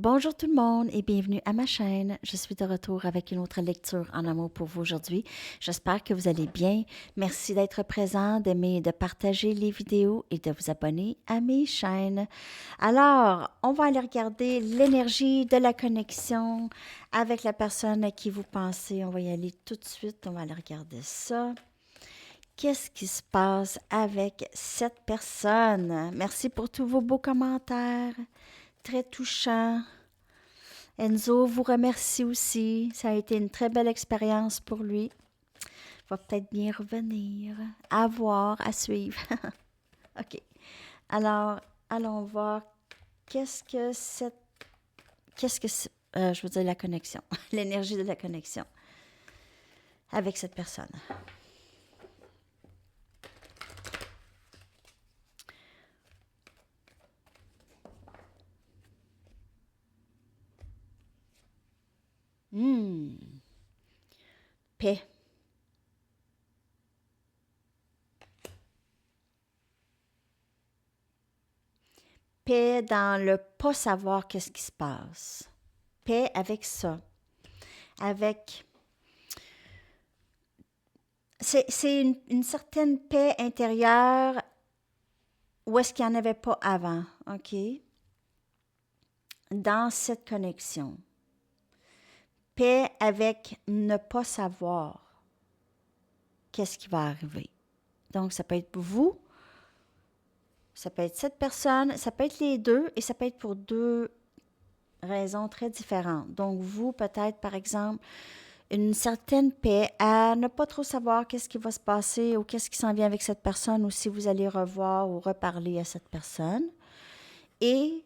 Bonjour tout le monde et bienvenue à ma chaîne. Je suis de retour avec une autre lecture en amour pour vous aujourd'hui. J'espère que vous allez bien. Merci d'être présent, d'aimer et de partager les vidéos et de vous abonner à mes chaînes. Alors, on va aller regarder l'énergie de la connexion avec la personne à qui vous pensez. On va y aller tout de suite. On va aller regarder ça. Qu'est-ce qui se passe avec cette personne? Merci pour tous vos beaux commentaires. Très touchant. Enzo vous remercie aussi. Ça a été une très belle expérience pour lui. Il va peut-être bien revenir. À voir, à suivre. OK. Alors, allons voir qu'est-ce que cette... Qu'est-ce que c'est... je veux dire la connexion. L'énergie de la connexion avec cette personne. Paix. Paix dans le pas savoir qu'est-ce qui se passe. Paix avec ça. Avec... C'est une certaine paix intérieure où est-ce qu'il n'y en avait pas avant, OK? Dans cette connexion. Paix avec ne pas savoir qu'est-ce qui va arriver. Donc, ça peut être vous, ça peut être cette personne, ça peut être les deux et ça peut être pour deux raisons très différentes. Donc, vous, peut-être, par exemple, une certaine paix à ne pas trop savoir qu'est-ce qui va se passer ou qu'est-ce qui s'en vient avec cette personne ou si vous allez revoir ou reparler à cette personne. Et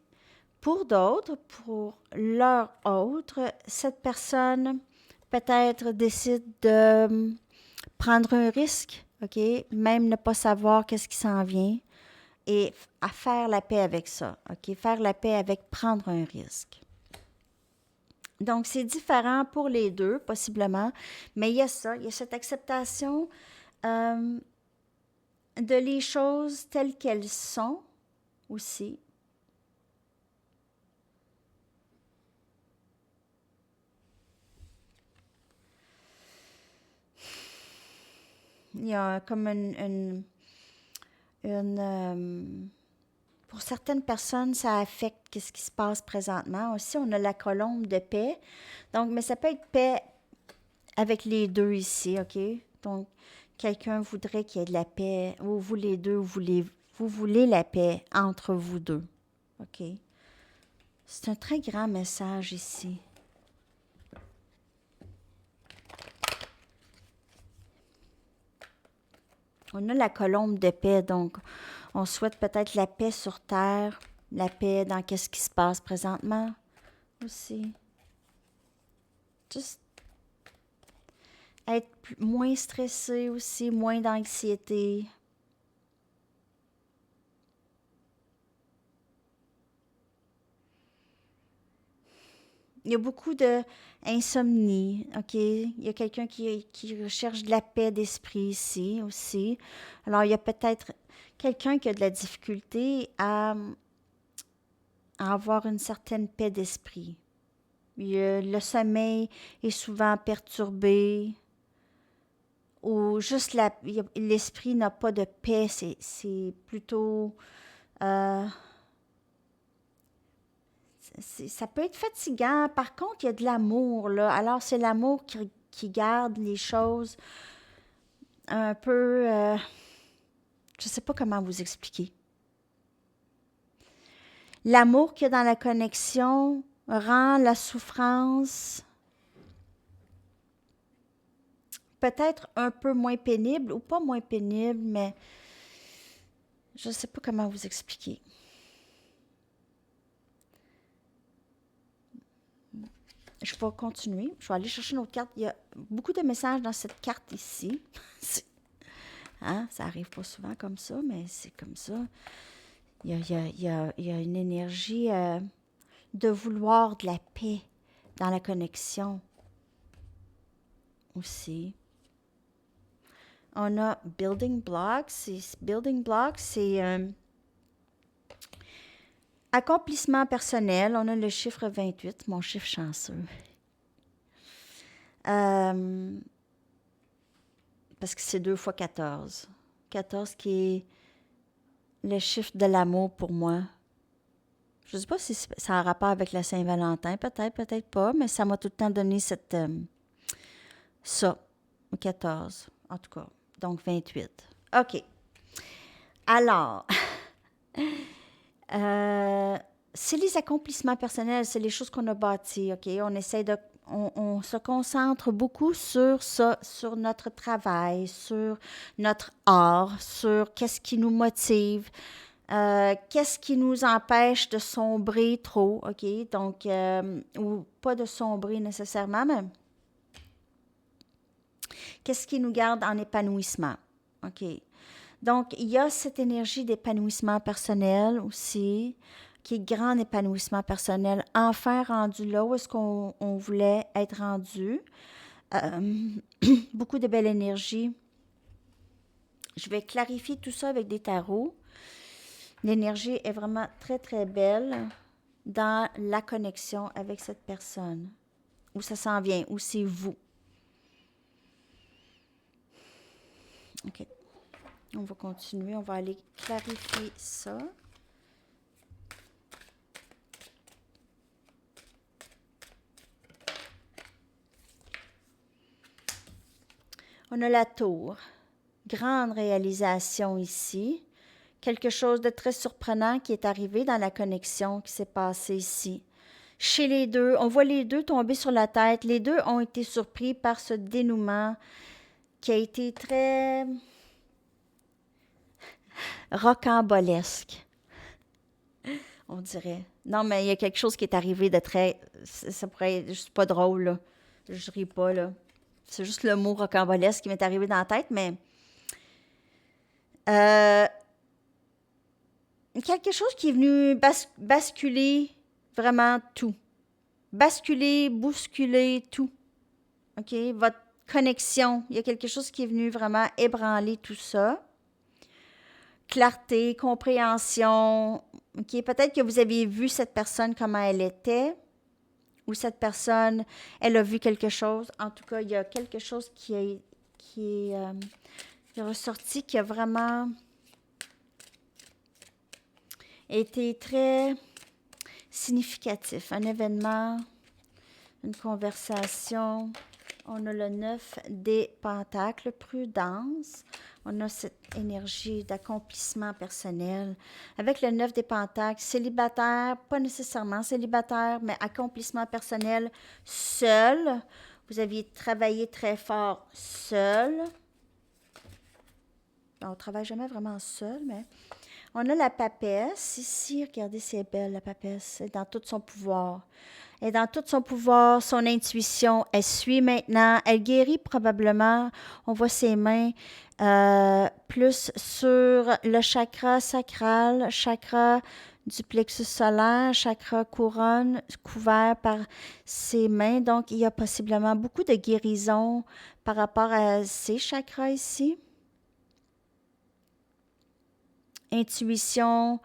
pour d'autres, pour leur autre, cette personne peut-être décide de prendre un risque, OK? Même ne pas savoir qu'est-ce qui s'en vient et à faire la paix avec ça, OK? Faire la paix avec prendre un risque. Donc, c'est différent pour les deux, possiblement, mais il y a ça, il y a cette acceptation de les choses telles qu'elles sont aussi. Il y a comme pour certaines personnes, ça affecte ce qui se passe présentement. Aussi, on a la colombe de paix. Donc, mais ça peut être paix avec les deux ici, OK? Donc, quelqu'un voudrait qu'il y ait de la paix, ou vous les deux, vous voulez la paix entre vous deux, OK? C'est un très grand message ici. On a la colombe de paix, donc on souhaite peut-être la paix sur Terre, la paix dans qu'est-ce qui se passe présentement aussi. Juste être moins stressé aussi, moins d'anxiété. Il y a beaucoup d'insomnie, OK? Il y a quelqu'un qui recherche de la paix d'esprit ici aussi. Alors, il y a peut-être quelqu'un qui a de la difficulté à avoir une certaine paix d'esprit. Le sommeil est souvent perturbé ou juste l'esprit n'a pas de paix. C'est plutôt... euh, ça peut être fatigant. Par contre, il y a de l'amour, là. Alors, c'est l'amour qui garde les choses un peu... je ne sais pas comment vous expliquer. L'amour qu'il y a dans la connexion rend la souffrance peut-être un peu moins pénible, ou pas moins pénible, mais je ne sais pas comment vous expliquer. Je vais continuer. Je vais aller chercher une autre carte. Il y a beaucoup de messages dans cette carte ici. Hein? Ça n'arrive pas souvent comme ça, mais c'est comme ça. Il y a une énergie de vouloir de la paix dans la connexion aussi. On a Building Blocks. Building Blocks, c'est Accomplissement personnel, on a le chiffre 28, mon chiffre chanceux. Parce que c'est 2 fois 14. 14 qui est le chiffre de l'amour pour moi. Je ne sais pas si ça a un rapport avec la Saint-Valentin, peut-être, peut-être pas, mais ça m'a tout le temps donné ça, 14, en tout cas. Donc 28. OK. Alors, c'est les accomplissements personnels, c'est les choses qu'on a bâties, OK? On essaie de... On se concentre beaucoup sur ça, sur notre travail, sur notre art, sur qu'est-ce qui nous motive, qu'est-ce qui nous empêche de sombrer trop, OK? Donc, ou pas de sombrer nécessairement, mais qu'est-ce qui nous garde en épanouissement, OK? Donc, il y a cette énergie d'épanouissement personnel aussi, qui est grand épanouissement personnel, enfin rendu là où est-ce qu'on voulait être rendu. Beaucoup de belle énergie. Je vais clarifier tout ça avec des tarots. L'énergie est vraiment très, très belle dans la connexion avec cette personne. Où ça s'en vient, où c'est vous. OK. On va continuer, on va aller clarifier ça. On a la tour. Grande réalisation ici. Quelque chose de très surprenant qui est arrivé dans la connexion qui s'est passée ici. Chez les deux, on voit les deux tomber sur la tête. Les deux ont été surpris par ce dénouement qui a été très rocambolesque, on dirait. Non, mais il y a quelque chose qui est arrivé de très... Ça pourrait être juste pas drôle, là. Je ris pas, là. C'est juste le mot rocambolesque qui m'est arrivé dans la tête, mais... quelque chose qui est venu basculer vraiment tout. Basculer, bousculer tout. OK? Votre connexion. Il y a quelque chose qui est venu vraiment ébranler tout ça. Clarté, compréhension. OK? Peut-être que vous avez vu cette personne comment elle était. Ou cette personne, elle a vu quelque chose. En tout cas, il y a quelque chose qui est ressorti, qui a vraiment été très significatif. Un événement, une conversation. On a le 9 des pentacles, prudence. On a cette énergie d'accomplissement personnel. Avec le 9 des pentacles, célibataire, pas nécessairement célibataire, mais accomplissement personnel seul. Vous aviez travaillé très fort seul. On ne travaille jamais vraiment seul, mais... On a la papesse ici. Regardez, c'est belle, la papesse. Elle est dans tout son pouvoir. Elle est dans tout son pouvoir, son intuition. Elle suit maintenant. Elle guérit probablement. On voit ses mains plus sur le chakra sacral, chakra du plexus solaire, chakra couronne, couvert par ses mains. Donc, il y a possiblement beaucoup de guérison par rapport à ces chakras ici. Intuition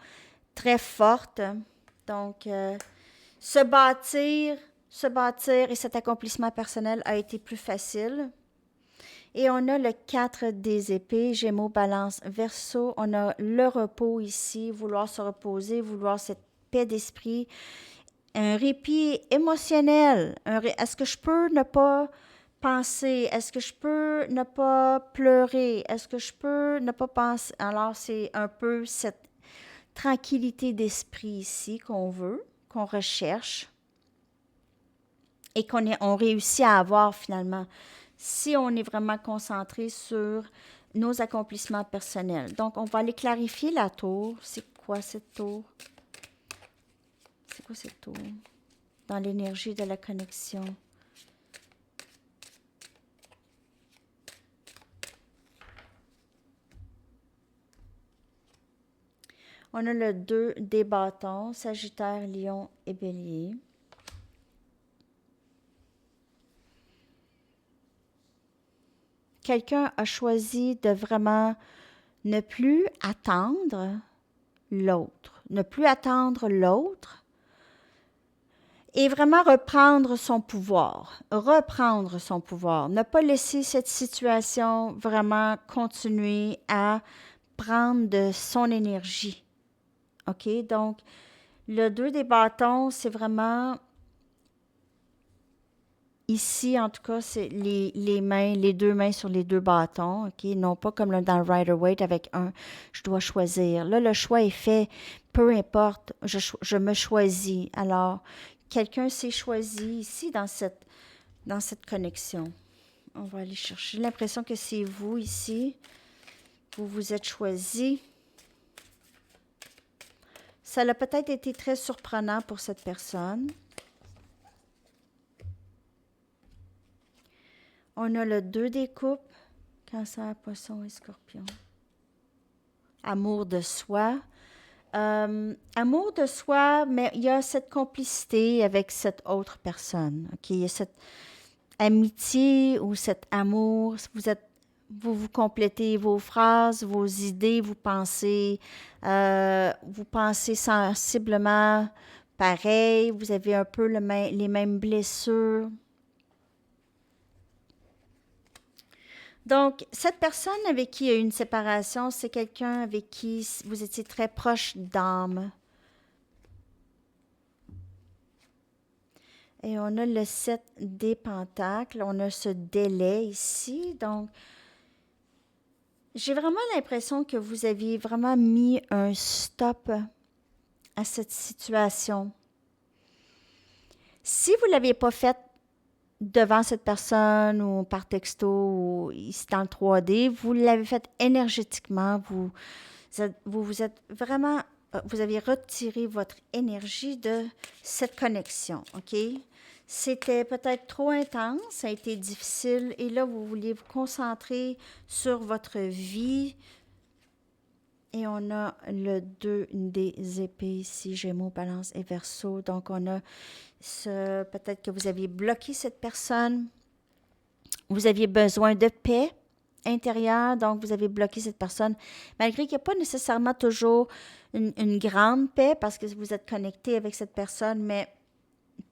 très forte. Donc, se bâtir et cet accomplissement personnel a été plus facile. Et on a le 4 des épées, Gémeaux, Balance, Verseau. On a le repos ici, vouloir se reposer, vouloir cette paix d'esprit, un répit émotionnel. Est-ce que je peux ne pas penser? Est-ce que je peux ne pas pleurer? Est-ce que je peux ne pas penser? Alors, c'est un peu cette tranquillité d'esprit ici qu'on veut, qu'on recherche et on réussit à avoir finalement si on est vraiment concentré sur nos accomplissements personnels. Donc, on va aller clarifier la tour. C'est quoi cette tour? C'est quoi cette tour? Dans l'énergie de la connexion. On a le 2 des bâtons, Sagittaire, Lion et Bélier. Quelqu'un a choisi de vraiment ne plus attendre l'autre, ne plus attendre l'autre et vraiment reprendre son pouvoir, ne pas laisser cette situation vraiment continuer à prendre de son énergie. OK? Donc, le 2 des bâtons, c'est vraiment ici, en tout cas, c'est les mains, les deux mains sur les deux bâtons, OK? Non pas comme dans le Rider-Waite avec un, je dois choisir. Là, le choix est fait, peu importe, je me choisis. Alors, quelqu'un s'est choisi ici dans cette connexion. On va aller chercher. J'ai l'impression que c'est vous ici. Vous vous êtes choisi. Ça a peut-être été très surprenant pour cette personne. On a le 2 des coupes, Cancer, Poisson et Scorpion. Amour de soi. Amour de soi, mais il y a cette complicité avec cette autre personne. OK? Il y a cette amitié ou cet amour. Vous complétez vos phrases, vos idées, vous pensez sensiblement pareil, vous avez un peu les mêmes blessures. Donc, cette personne avec qui il y a eu une séparation, c'est quelqu'un avec qui vous étiez très proche d'âme. Et on a le 7 des pentacles, on a ce délai ici. Donc, j'ai vraiment l'impression que vous aviez vraiment mis un stop à cette situation. Si vous ne l'aviez pas fait devant cette personne ou par texto ou ici dans le 3D, vous l'avez fait énergétiquement, vous êtes vraiment, vous avez retiré votre énergie de cette connexion, OK? C'était peut-être trop intense, ça a été difficile et là, vous vouliez vous concentrer sur votre vie. Et on a le 2 des épées ici, Gémeaux, Balance et Verseau. Donc, on a peut-être que vous aviez bloqué cette personne. Vous aviez besoin de paix intérieure, donc vous avez bloqué cette personne. Malgré qu'il n'y a pas nécessairement toujours une grande paix parce que vous êtes connecté avec cette personne, mais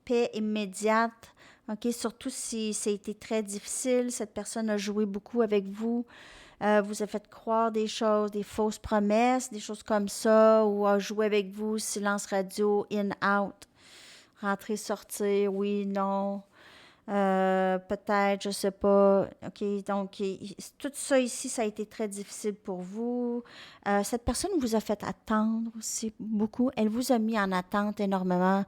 paix immédiate. OK, surtout si ça a été très difficile, cette personne a joué beaucoup avec vous. Vous a fait croire des choses, des fausses promesses, des choses comme ça, ou a joué avec vous, silence radio, in, out, rentrer, sortir, oui, non, peut-être, je sais pas. OK, donc, tout ça ici, ça a été très difficile pour vous. Cette personne vous a fait attendre aussi beaucoup. Elle vous a mis en attente énormément.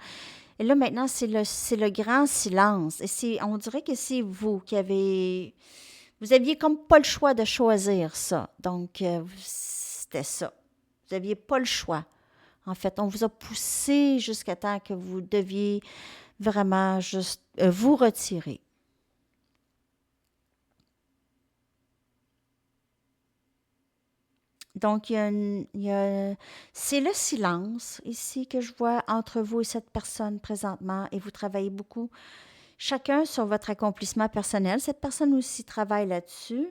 Et là, maintenant, c'est le grand silence. Et on dirait que c'est vous qui avez... Vous aviez comme pas le choix de choisir ça. Donc, c'était ça. Vous n'aviez pas le choix. En fait, on vous a poussé jusqu'à temps que vous deviez vraiment juste vous retirer. Donc, c'est le silence ici que je vois entre vous et cette personne présentement et vous travaillez beaucoup chacun sur votre accomplissement personnel. Cette personne aussi travaille là-dessus.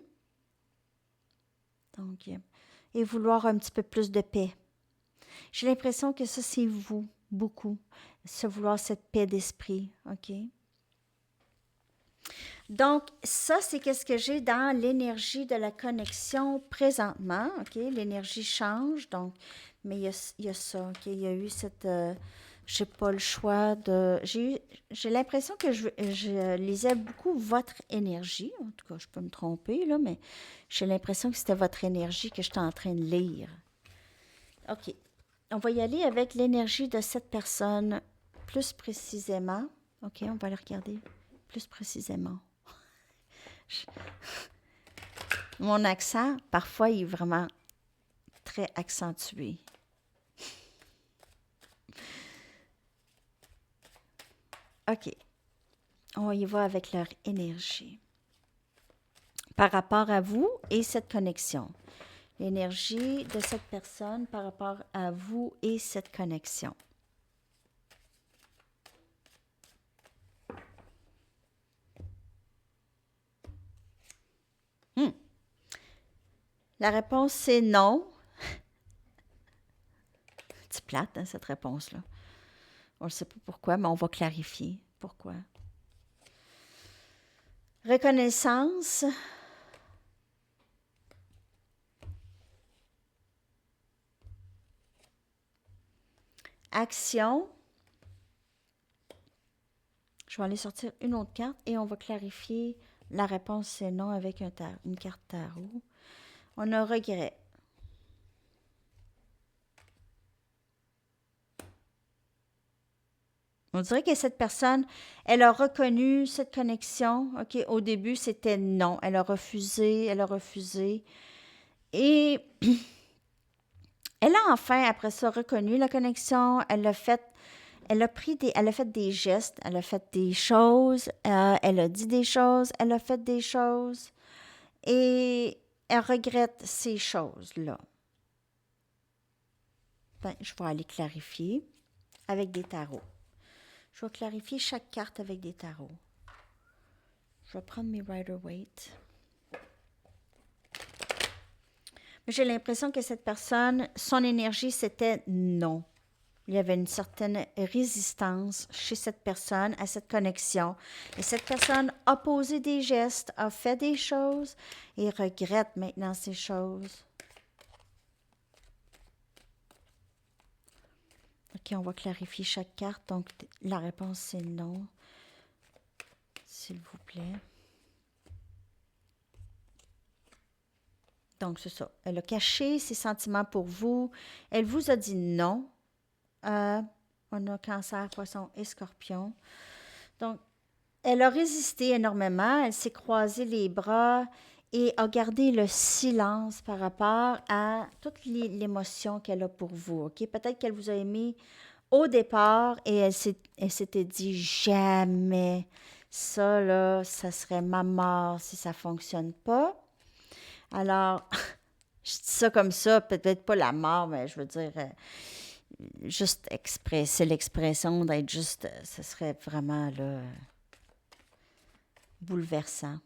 Donc, et vouloir un petit peu plus de paix. J'ai l'impression que ça, c'est vous, beaucoup, se vouloir cette paix d'esprit, OK? Donc, ça, c'est qu'est-ce que j'ai dans l'énergie de la connexion présentement, OK? L'énergie change, donc, mais il y a ça, OK? Il y a eu cette... j'ai pas le choix de... J'ai l'impression que je lisais beaucoup votre énergie, en tout cas, je peux me tromper, là, mais j'ai l'impression que c'était votre énergie que j'étais en train de lire. OK. On va y aller avec l'énergie de cette personne plus précisément. OK, on va le regarder plus précisément. Mon accent, parfois, il est vraiment très accentué. OK. On y va avec leur énergie. Par rapport à vous et cette connexion. L'énergie de cette personne par rapport à vous et cette connexion. La réponse, c'est non. plate, hein, cette réponse-là. On ne sait pas pourquoi, mais on va clarifier pourquoi. Reconnaissance. Action. Je vais aller sortir une autre carte et on va clarifier la réponse c'est non avec une carte tarot. On a regret. On dirait que cette personne, elle a reconnu cette connexion. OK, au début, c'était non. Elle a refusé. Et elle a enfin, après ça, reconnu la connexion. Elle a fait des gestes, elle a fait des choses, elle a dit des choses, elle a fait des choses. Et elle regrette ces choses-là. Ben, je vais aller clarifier avec des tarots. Je vais clarifier chaque carte avec des tarots. Je vais prendre mes Rider-Waite. J'ai l'impression que cette personne, son énergie, c'était non. Il y avait une certaine résistance chez cette personne à cette connexion. Et cette personne a posé des gestes, a fait des choses et regrette maintenant ces choses. OK, on va clarifier chaque carte. Donc, la réponse, c'est non. S'il vous plaît. Donc, c'est ça. Elle a caché ses sentiments pour vous. Elle vous a dit non. On a Cancer, Poisson et Scorpion. Donc, elle a résisté énormément. Elle s'est croisée les bras et a gardé le silence par rapport à toute l'émotion qu'elle a pour vous. OK? Peut-être qu'elle vous a aimé au départ et elle s'était dit jamais ça, là, ça serait ma mort si ça ne fonctionne pas. Alors, je dis ça comme ça, peut-être pas la mort, mais je veux dire, juste c'est l'expression d'être juste, ce serait vraiment là, bouleversant.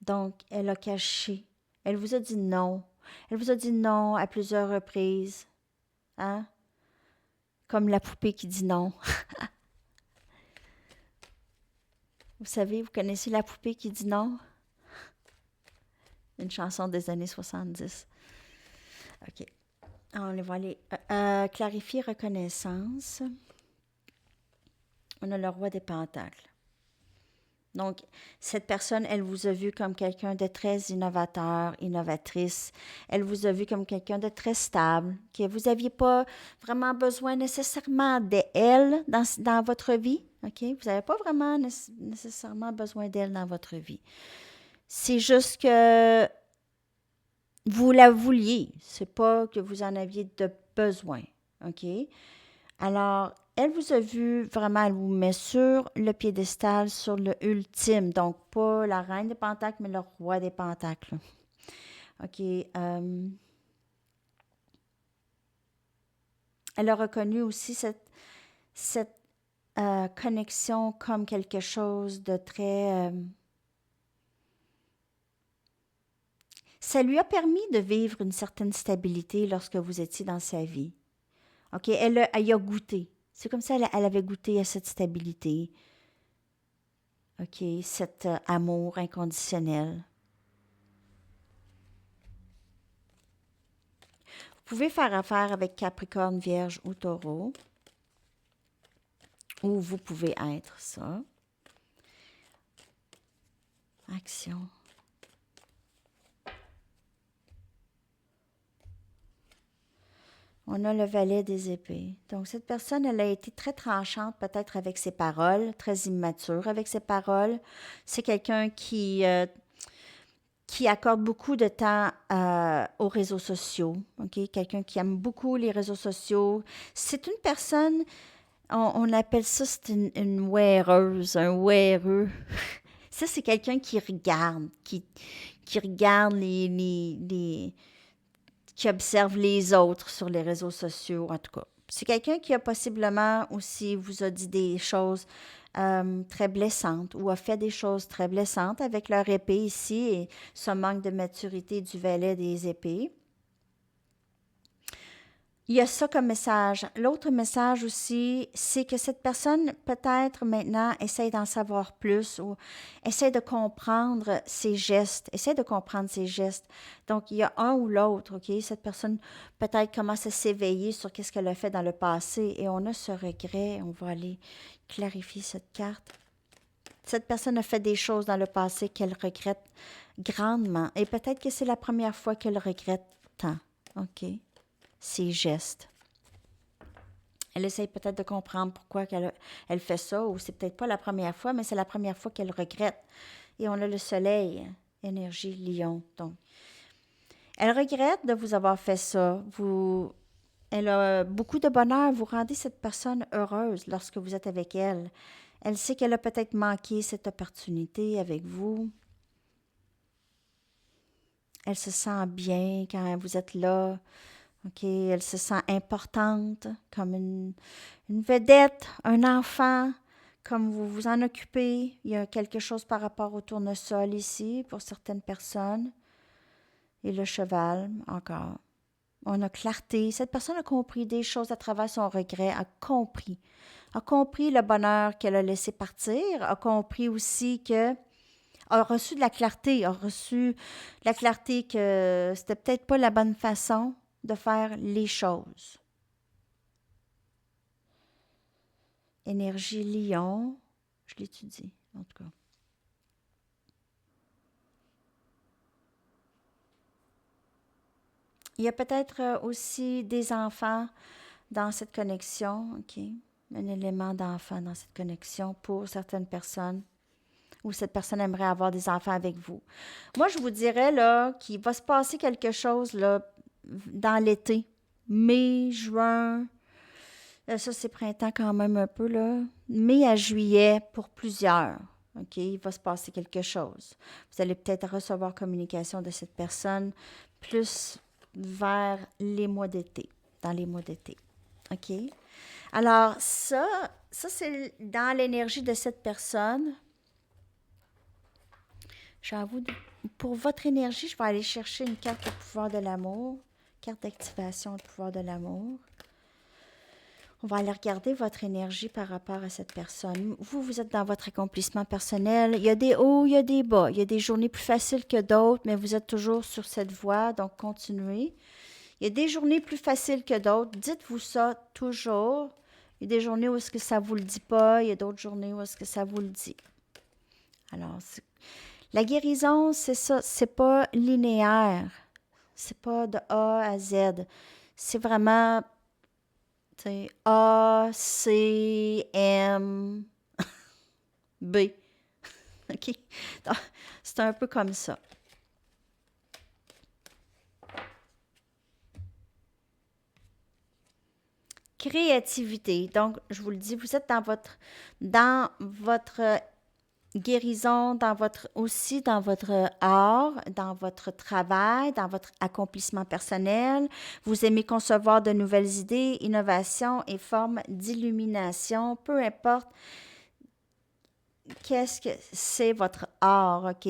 Donc, elle a caché. Elle vous a dit non. Elle vous a dit non à plusieurs reprises. Hein? Comme la poupée qui dit non. Vous savez, vous connaissez la poupée qui dit non? Une chanson des années 70. OK. On va aller clarifier reconnaissance. On a le roi des pentacles. Donc, cette personne, elle vous a vu comme quelqu'un de très innovateur, innovatrice. Elle vous a vu comme quelqu'un de très stable, que vous n'aviez pas vraiment besoin nécessairement d'elle dans votre vie. OK? Vous n'avez pas vraiment nécessairement besoin d'elle dans votre vie. C'est juste que vous la vouliez. C'est pas que vous en aviez de besoin. OK? Alors, elle vous a vu, vraiment, elle vous met sur le piédestal, sur le ultime. Donc, pas la reine des pentacles, mais le roi des pentacles. OK. Elle a reconnu aussi cette connexion comme quelque chose de très... ça lui a permis de vivre une certaine stabilité lorsque vous étiez dans sa vie. OK? Elle y a goûté. C'est comme ça elle avait goûté à cette stabilité. OK? Cet amour inconditionnel. Vous pouvez faire affaire avec Capricorne, Vierge ou Taureau. Ou vous pouvez être ça. Action. On a le valet des épées. Donc, cette personne, elle a été très tranchante peut-être avec ses paroles, très immature avec ses paroles. C'est quelqu'un qui accorde beaucoup de temps aux réseaux sociaux. Okay? Quelqu'un qui aime beaucoup les réseaux sociaux. C'est une personne, on appelle ça, c'est une weareuse, un weareux. Ça, c'est quelqu'un qui regarde, qui regarde qui observe les autres sur les réseaux sociaux, en tout cas. C'est quelqu'un qui a possiblement aussi vous a dit des choses très blessantes ou a fait des choses très blessantes avec leur épée ici et ce manque de maturité du valet des épées. Il y a ça comme message. L'autre message aussi, c'est que cette personne, peut-être maintenant, essaie d'en savoir plus ou essaie de comprendre ses gestes. Essaie de comprendre ses gestes. Donc, il y a un ou l'autre, OK? Cette personne peut-être commence à s'éveiller sur qu'est-ce qu'elle a fait dans le passé et on a ce regret. On va aller clarifier cette carte. Cette personne a fait des choses dans le passé qu'elle regrette grandement. Et peut-être que c'est la première fois qu'elle regrette tant. OK? Ses gestes. Elle essaye peut-être de comprendre pourquoi elle fait ça, ou c'est peut-être pas la première fois, mais c'est la première fois qu'elle regrette. Et on a le soleil, énergie lion. Donc, elle regrette de vous avoir fait ça. Elle a beaucoup de bonheur. Vous rendez cette personne heureuse lorsque vous êtes avec elle. Elle sait qu'elle a peut-être manqué cette opportunité avec vous. Elle se sent bien quand vous êtes là. OK, elle se sent importante, comme une vedette, un enfant, comme vous vous en occupez. Il y a quelque chose par rapport au tournesol ici pour certaines personnes. Et le cheval, encore. On a clarté. Cette personne a compris des choses à travers son regret, a compris. A compris le bonheur qu'elle a laissé partir, a compris aussi que a reçu de la clarté, a reçu la clarté que c'était peut-être pas la bonne façon de faire les choses. Énergie lion, je l'étudie en tout cas. Il y a peut-être aussi des enfants dans cette connexion, OK? Un élément d'enfant dans cette connexion pour certaines personnes, ou cette personne aimerait avoir des enfants avec vous. Moi, je vous dirais là qu'il va se passer quelque chose là dans l'été, mai, juin. Ça, c'est printemps quand même un peu là. Mai à juillet pour plusieurs. OK, il va se passer quelque chose. Vous allez peut-être recevoir communication de cette personne plus vers les mois d'été, dans les mois d'été. OK? Alors, ça c'est dans l'énergie de cette personne. J'avoue, pour votre énergie, je vais aller chercher une carte de pouvoir de l'amour, carte d'activation du pouvoir de l'amour. On va aller regarder votre énergie par rapport à cette personne. Vous, vous êtes dans votre accomplissement personnel. Il y a des hauts, il y a des bas. Il y a des journées plus faciles que d'autres, mais vous êtes toujours sur cette voie, donc continuez. Il y a des journées plus faciles que d'autres. Dites-vous ça toujours. Il y a des journées où est-ce que ça ne vous le dit pas. Il y a d'autres journées où est-ce que ça vous le dit. Alors, la guérison, c'est ça. C'est pas linéaire. C'est pas de A à Z. C'est vraiment A, C, M, B. OK? C'est un peu comme ça. Créativité. Donc, je vous le dis, vous êtes dans votre guérison, aussi dans votre art, dans votre travail, dans votre accomplissement personnel. Vous aimez concevoir de nouvelles idées, innovations et formes d'illumination, peu importe qu'est-ce que c'est votre art, OK?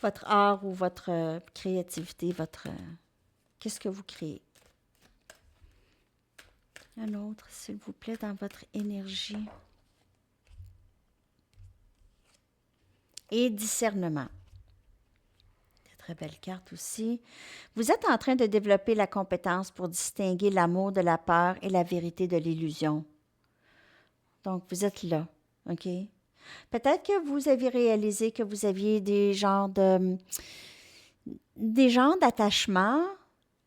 Votre art ou votre créativité, qu'est-ce que vous créez? Un autre, s'il vous plaît, dans votre énergie. Et discernement. Très belle carte aussi. Vous êtes en train de développer la compétence pour distinguer l'amour de la peur et la vérité de l'illusion. Donc, vous êtes là, OK? Peut-être que vous avez réalisé que vous aviez des genres d'attachements,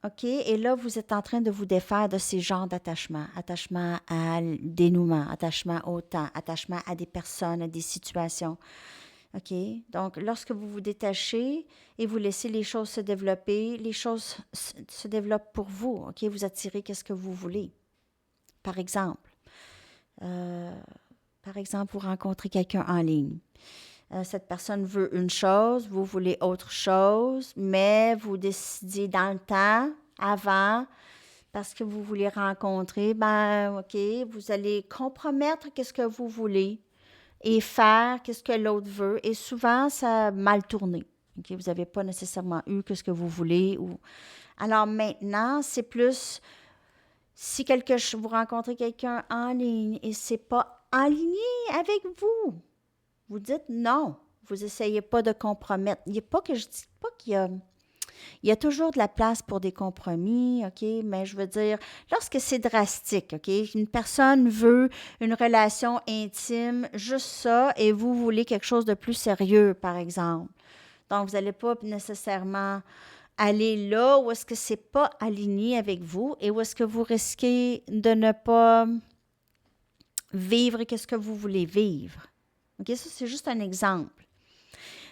OK? Et là, vous êtes en train de vous défaire de ces genres d'attachements. Attachement à dénouement, attachement au temps, attachement à des personnes, à des situations. OK? Donc, lorsque vous vous détachez et vous laissez les choses se développer, les choses se développent pour vous. OK? Vous attirez qu'est-ce que vous voulez. Par exemple, vous rencontrez quelqu'un en ligne. Cette personne veut une chose, vous voulez autre chose, mais vous décidez dans le temps, avant, parce que vous voulez rencontrer, ben, OK, vous allez compromettre qu'est-ce que vous voulez et faire qu'est-ce que l'autre veut. Et souvent, ça a mal tourné. Okay? Vous n'avez pas nécessairement eu ce que vous voulez. Alors maintenant, c'est plus si vous rencontrez quelqu'un en ligne et c'est pas aligné avec vous, vous dites non. Vous essayez pas de compromettre. Il n'y a pas que je dis pas il y a toujours de la place pour des compromis, OK? Mais je veux dire, lorsque c'est drastique, OK? Une personne veut une relation intime, juste ça, et vous voulez quelque chose de plus sérieux, par exemple. Donc, vous n'allez pas nécessairement aller là où est-ce que c'est pas aligné avec vous et où est-ce que vous risquez de ne pas vivre qu'est-ce que vous voulez vivre. OK? Ça, c'est juste un exemple.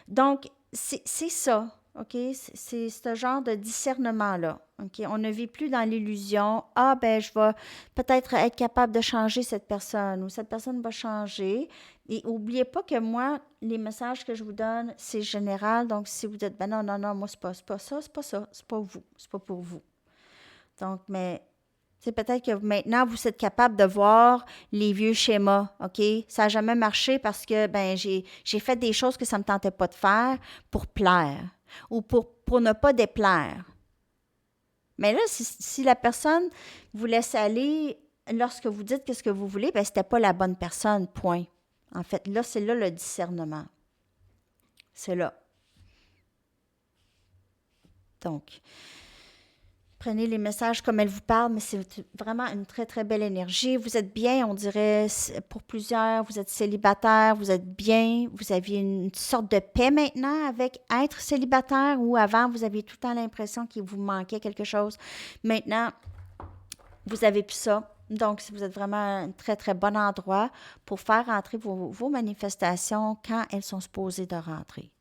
Donc, c'est ça, OK? C'est ce genre de discernement-là, OK? On ne vit plus dans l'illusion, « Ah, ben je vais peut-être être capable de changer cette personne ou cette personne va changer. » Et n'oubliez pas que moi, les messages que je vous donne, c'est général. Donc, si vous dites, « Ben non, non, non, moi, c'est pas ça, c'est pas ça, c'est pas vous, c'est pas pour vous. » Donc, mais c'est peut-être que maintenant, vous êtes capable de voir les vieux schémas, OK? Ça n'a jamais marché parce que ben j'ai fait des choses que ça ne me tentait pas de faire pour plaire ou pour ne pas déplaire. Mais là, si la personne vous laisse aller lorsque vous dites qu'est-ce que vous voulez, ben c'était pas la bonne personne, point. En fait, là, c'est là le discernement. C'est là. Donc, prenez les messages comme elles vous parlent, mais c'est vraiment une très, très belle énergie. Vous êtes bien, on dirait, pour plusieurs, vous êtes célibataire, vous êtes bien, vous aviez une sorte de paix maintenant avec être célibataire ou avant, vous aviez tout le temps l'impression qu'il vous manquait quelque chose. Maintenant, vous avez plus ça. Donc, si vous êtes vraiment un très, très bon endroit pour faire rentrer vos manifestations quand elles sont supposées de rentrer.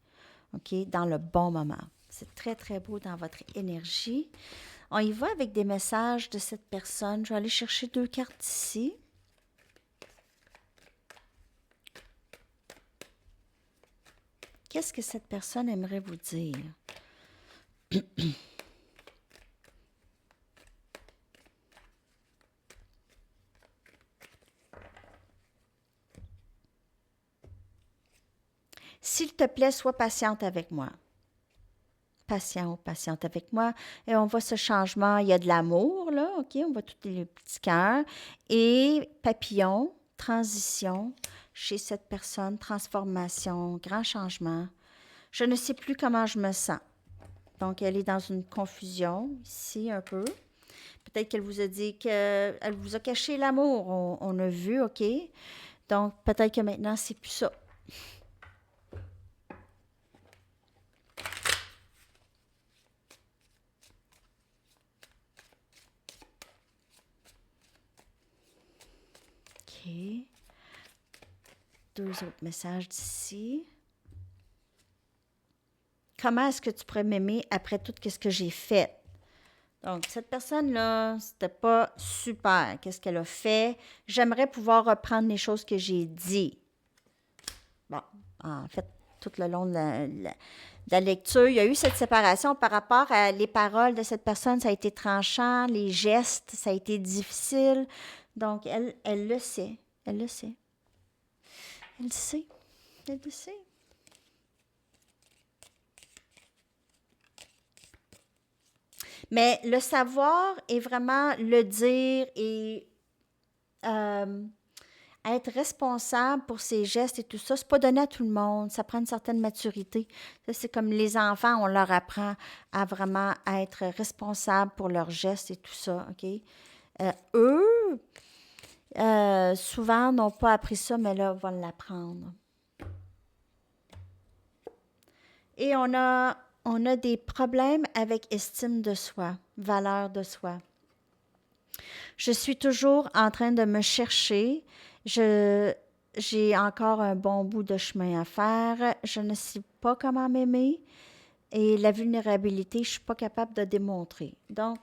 OK? Dans le bon moment. C'est très, très beau dans votre énergie. On y va avec des messages de cette personne. Je vais aller chercher 2 cartes ici. Qu'est-ce que cette personne aimerait vous dire? S'il te plaît, sois patiente avec moi. Patient ou patiente avec moi. Et on voit ce changement. Il y a de l'amour, là, OK? On voit tous les petits cœurs. Et papillon, transition chez cette personne, transformation, grand changement. Je ne sais plus comment je me sens. Donc, elle est dans une confusion ici un peu. Peut-être qu'elle vous a dit qu'elle vous a caché l'amour. On a vu, OK? Donc, peut-être que maintenant, c'est plus ça. OK. 2 autres messages d'ici. Comment est-ce que tu pourrais m'aimer après tout ce que j'ai fait? Donc, cette personne-là, c'était pas super. Qu'est-ce qu'elle a fait? J'aimerais pouvoir reprendre les choses que j'ai dit. Bon, en fait, tout le long de la lecture, il y a eu cette séparation par rapport à les paroles de cette personne. Ça a été tranchant, les gestes, ça a été difficile. Donc, elle le sait. Elle le sait. Elle le sait. Elle le sait. Mais le savoir est vraiment le dire et être responsable pour ses gestes et tout ça, c'est pas donné à tout le monde. Ça prend une certaine maturité. Ça, c'est comme les enfants, on leur apprend à vraiment être responsable pour leurs gestes et tout ça, OK? Eux, souvent, n'ont pas appris ça, mais là, vont l'apprendre. Et on a des problèmes avec estime de soi, valeur de soi. Je suis toujours en train de me chercher. J'ai encore un bon bout de chemin à faire. Je ne sais pas comment m'aimer. Et la vulnérabilité, je ne suis pas capable de démontrer. Donc,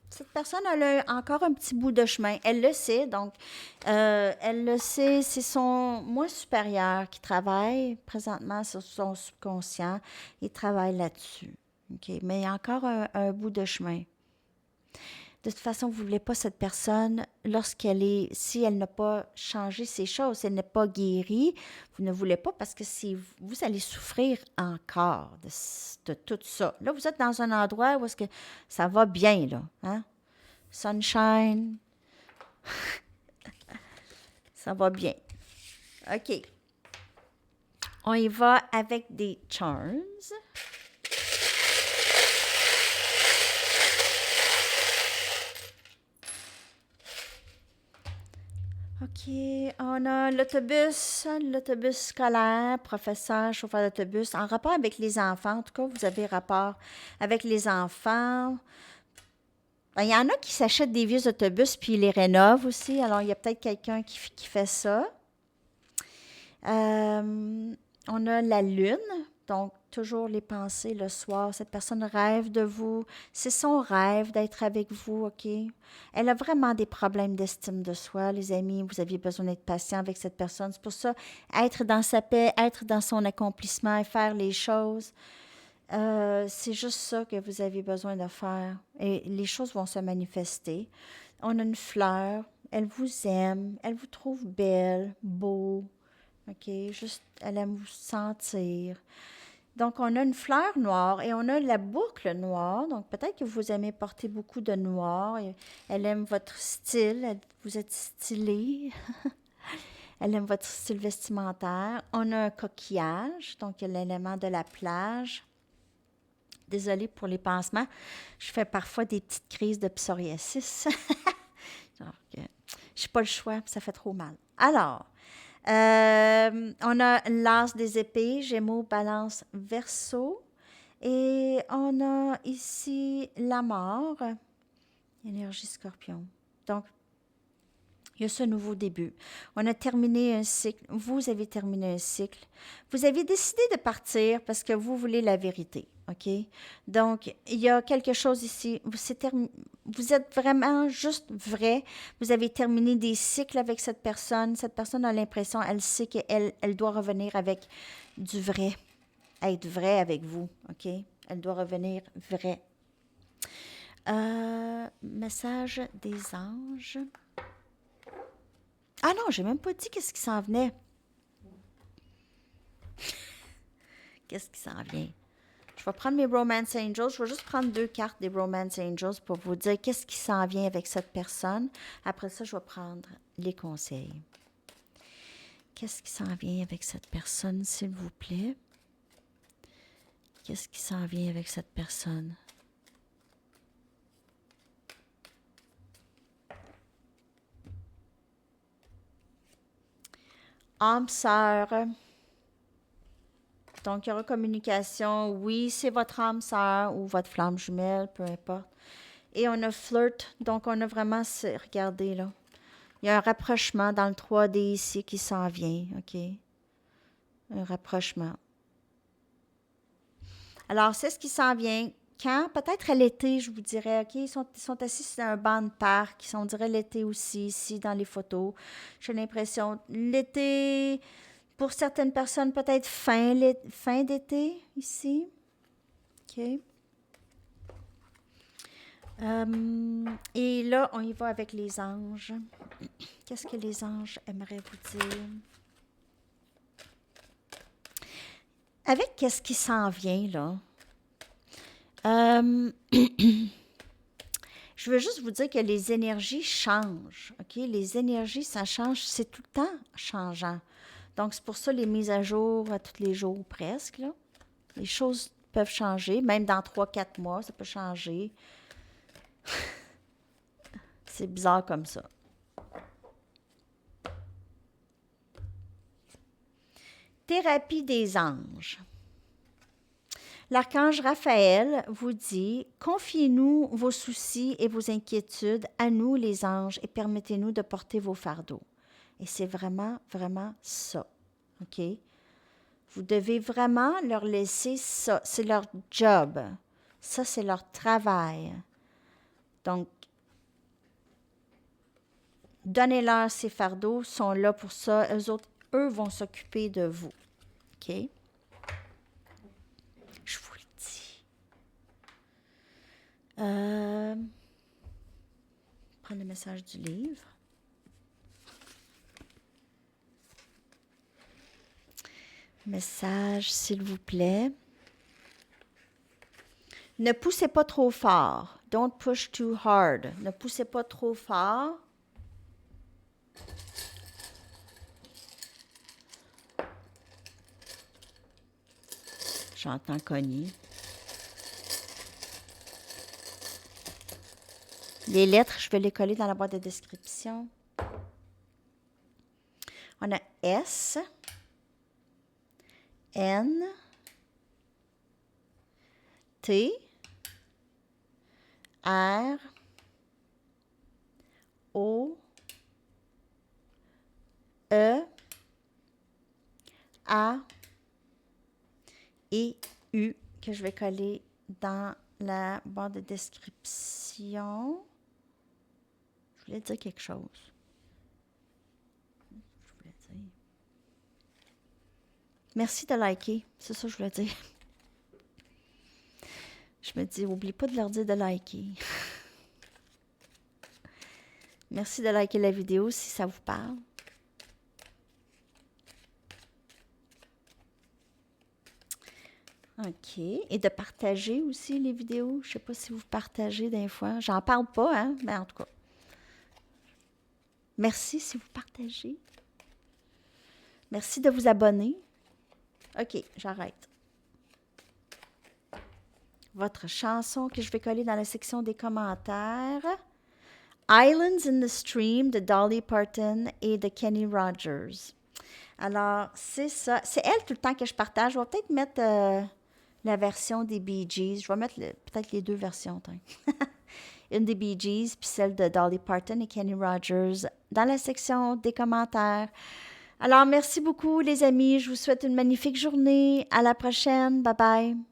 cette personne a encore un petit bout de chemin. Elle le sait, donc elle le sait. C'est son moi supérieur qui travaille présentement sur son subconscient. Il travaille là-dessus. OK? Mais il y a encore un bout de chemin. De toute façon, vous ne voulez pas cette personne, si elle n'a pas changé ses choses, si elle n'est pas guérie, vous ne voulez pas parce que vous allez souffrir encore de tout ça. Là, vous êtes dans un endroit où est-ce que ça va bien, là. Hein? Sunshine, ça va bien. OK. On y va avec des charms. OK, on a l'autobus scolaire, professeur, chauffeur d'autobus, en rapport avec les enfants. En tout cas, vous avez rapport avec les enfants. Ben, il y en a qui s'achètent des vieux autobus puis ils les rénovent aussi. Alors, il y a peut-être quelqu'un qui fait ça. On a la lune, donc toujours les pensées le soir. Cette personne rêve de vous. C'est son rêve d'être avec vous, OK? Elle a vraiment des problèmes d'estime de soi, les amis. Vous aviez besoin d'être patient avec cette personne. C'est pour ça, être dans sa paix, être dans son accomplissement et faire les choses, c'est juste ça que vous avez besoin de faire. Et les choses vont se manifester. On a une fleur. Elle vous aime. Elle vous trouve belle, beau. OK? Juste, elle aime vous sentir. Donc, on a une fleur noire et on a la boucle noire. Donc, peut-être que vous aimez porter beaucoup de noir. Elle aime votre style. Vous êtes stylé. Elle aime votre style vestimentaire. On a un coquillage, donc il y a l'élément de la plage. Désolée pour les pansements. Je fais parfois des petites crises de psoriasis. Donc, je n'ai pas le choix, ça fait trop mal. Alors, on a l'as des épées, Gémeaux, Balance, Verseau. Et on a ici la mort, énergie Scorpion. Donc, il y a ce nouveau début. On a terminé un cycle. Vous avez terminé un cycle. Vous avez décidé de partir parce que vous voulez la vérité. OK? Donc, il y a quelque chose ici. Vous êtes vraiment juste vrai. Vous avez terminé des cycles avec cette personne. Cette personne a l'impression, elle sait qu'elle doit revenir avec du vrai. Être vrai avec vous. OK? Elle doit revenir vrai. Message des anges. Ah non, j'ai même pas dit qu'est-ce qui s'en venait. Qu'est-ce qui s'en vient? Je vais prendre mes Romance Angels. Je vais juste prendre 2 cartes des Romance Angels pour vous dire qu'est-ce qui s'en vient avec cette personne. Après ça, je vais prendre les conseils. Qu'est-ce qui s'en vient avec cette personne, s'il vous plaît? Qu'est-ce qui s'en vient avec cette personne? Âme sœur. Donc, il y aura communication. Oui, c'est votre âme sœur ou votre flamme jumelle, peu importe. Et on a flirt. Donc, on a vraiment, regardez là. Il y a un rapprochement dans le 3D ici qui s'en vient. OK? Un rapprochement. Alors, c'est ce qui s'en vient. Quand? Peut-être à l'été, je vous dirais. OK? Ils sont assis sur un banc de parc. On dirait l'été aussi, ici, dans les photos. J'ai l'impression. L'été, pour certaines personnes, peut-être fin d'été, ici. OK? Et là, on y va avec les anges. Qu'est-ce que les anges aimeraient vous dire? Avec qu'est-ce qui s'en vient, là? Je veux juste vous dire que les énergies changent, OK? Les énergies, ça change, c'est tout le temps changeant. Donc, c'est pour ça les mises à jour à tous les jours presque, là. Les choses peuvent changer, même dans 3-4 mois, ça peut changer. C'est bizarre comme ça. Thérapie des anges. L'archange Raphaël vous dit, confiez-nous vos soucis et vos inquiétudes à nous les anges et permettez-nous de porter vos fardeaux. Et c'est vraiment, vraiment ça. OK? Vous devez vraiment leur laisser ça. C'est leur job. Ça, c'est leur travail. Donc, donnez-leur ces fardeaux, ils sont là pour ça. Eux vont s'occuper de vous. OK? Je vous le dis. prendre le message du livre. Message, s'il vous plaît. Ne poussez pas trop fort. Don't push too hard. Ne poussez pas trop fort. J'entends cogner. Les lettres, je vais les coller dans la boîte de description. On a S, N, T, R, O, E, A et U que je vais coller dans la barre de description. Je voulais dire quelque chose. Merci de liker. C'est ça que je voulais dire. Je me dis, oublie pas de leur dire de liker. Merci de liker la vidéo si ça vous parle. OK. Et de partager aussi les vidéos. Je ne sais pas si vous partagez des fois. J'en parle pas, hein? Mais en tout cas. Merci si vous partagez. Merci de vous abonner. OK, j'arrête. Votre chanson que je vais coller dans la section des commentaires. Islands in the Stream de Dolly Parton et de Kenny Rogers. Alors, c'est ça. C'est elle tout le temps que je partage. Je vais peut-être mettre la version des Bee Gees. Je vais mettre peut-être les deux versions. Une des Bee Gees, puis celle de Dolly Parton et Kenny Rogers dans la section des commentaires. Alors, merci beaucoup les amis. Je vous souhaite une magnifique journée. À la prochaine. Bye bye.